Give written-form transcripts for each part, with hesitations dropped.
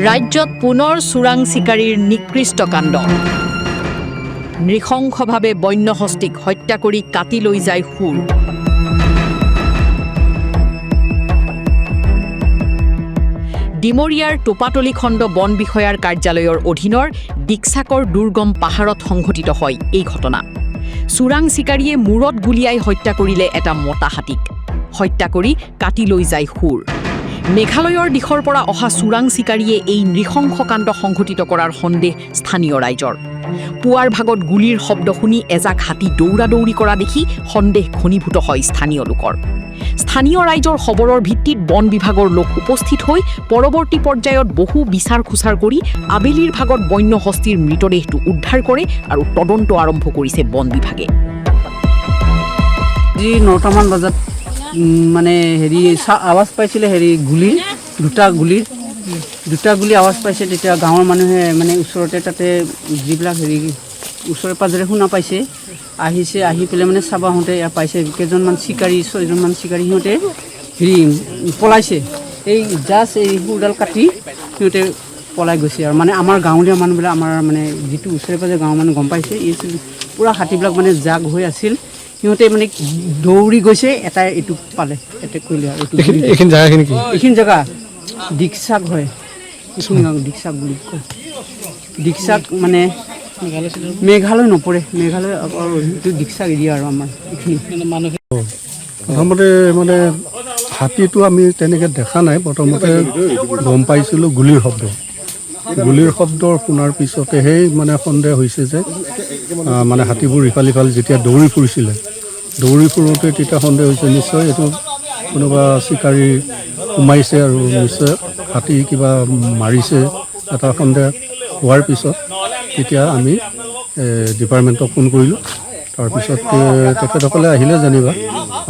ৰাজ্যত পুনৰ চোৰাং চিকাৰীৰ নিকৃষ্ট কাণ্ড নৃশংসভাৱে বন্যহস্তীক হত্যা কৰি কাটি লৈ যায় শুৰ ডিমৰিয়াৰ টোপাতলি খণ্ড বন বিষয়াৰ কাৰ্যালয়ৰ অধীনৰ ডিকচাকৰ দুৰ্গম পাহাৰত সংঘটিত হয় এই ঘটনা চোৰাং চিকাৰীয়ে মূৰত গুলিয়াই হত্যা কৰিলে এটা মতা হাতীক হত্যা কৰি কাটি লৈ যায় শুৰ মেঘালয়ৰ দিশৰ পৰা অহা চোৰাং চিকাৰীয়ে এই নৃশংস কাণ্ড সংঘটিত কৰাৰ সন্দেহ স্থানীয় ৰাইজৰ পুৱাৰ ভাগত গুলিৰ শব্দ শুনি এজাক হাতী দৌৰা দৌৰি কৰা দেখি সন্দেহ ঘনীভূত হয় স্থানীয় লোকৰ স্থানীয় ৰাইজৰ খবৰৰ ভিত্তিত বন বিভাগৰ লোক উপস্থিত হৈ পৰৱৰ্তী পৰ্যায়ত বহু বিচাৰ খুচাৰ কৰি আবেলিৰ ভাগত বন্য হস্তীৰ মৃতদেহটো উদ্ধাৰ কৰে আৰু তদন্ত আৰম্ভ কৰিছে বন বিভাগে 9টামান বজাত মানে হেৰি আৱাজ পাইছিলে হেৰি গুলি দুটা গুলি আৱাজ পাইছে তেতিয়া গাঁৱৰ মানুহে মানে ওচৰতে তাতে যিবিলাক হেৰি ওচৰে পাজৰে শুনা পাইছে আহিছে আহি পেলাই মানে চাব আহোঁতে পাইছে কেইজনমান চিকাৰী 6জনমান চিকাৰী সিহঁতে হেৰি পলাইছে এই জাষ্ট এই শুৰডাল কাটি সিহঁতে পলাই গৈছে আৰু মানে আমাৰ গাঁৱলীয়া মানুহবিলাক আমাৰ মানে যিটো ওচৰে পাজৰে গাঁৱৰ মানুহ গম পাইছে এই পুৰা হাতীবিলাক মানে জাগ হৈ আছিল সিহঁতে মানে দৌৰি গৈছে এটা এইটো পালে এটেক কৰিলে আৰু এইখিনি জেগা ডিকচাক হয় ডিকচাক বুলি কয় ডিকচাক মানে মেঘালয় নপৰে মেঘালয় এইটো ডিকচাক এৰিয়া আৰু আমাৰ এইখিনি প্ৰথমতে মানে হাতীটো আমি তেনেকৈ দেখা নাই প্ৰথমতে গম পাইছিলোঁ গুলিৰ শব্দৰ শুনাৰ পিছতেহে মানে সন্দেহ হৈছে যে মানে হাতীবোৰ ইফাল যেতিয়া দৌৰি ফুৰোঁতে তেতিয়া সন্দেহ হৈছে নিশ্চয় এইটো কোনোবা চিকাৰী সোমাইছে আৰু নিশ্চয় হাতী কিবা মাৰিছে এটা সন্দেহ হোৱাৰ পিছত তেতিয়া আমি ডিপাৰ্টমেণ্টক ফোন কৰিলোঁ তাৰপিছত তেখেতসকলে আহিলে যেনিবা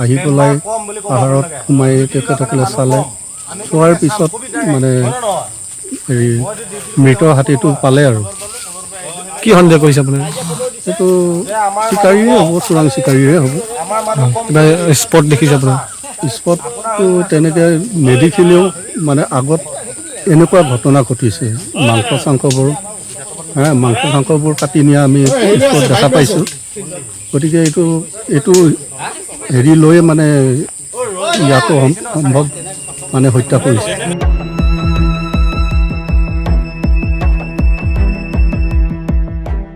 আহি পেলাই পাহাৰত সোমাই তেখেতসকলে চোৱাৰ পিছত মানে হেৰি মৃত হাতীটো পালে আৰু কি সন্দেহ কৰিছে আপুনি এইটো চিকাৰীৰে হ'ব চোৰাং চিকাৰীৰে হ'ব কিবা স্পট দেখিছে আপোনাৰ স্পটটো তেনেকৈ নেদেখিলেও মানে আগত এনেকুৱা ঘটনা ঘটিছে মাংস চাংসবোৰ কাটি নিয়া আমি স্পট দেখা পাইছোঁ গতিকে এইটো হেৰি লৈ মানে ইয়াতো সম্ভৱ মানে হত্যা কৰিছে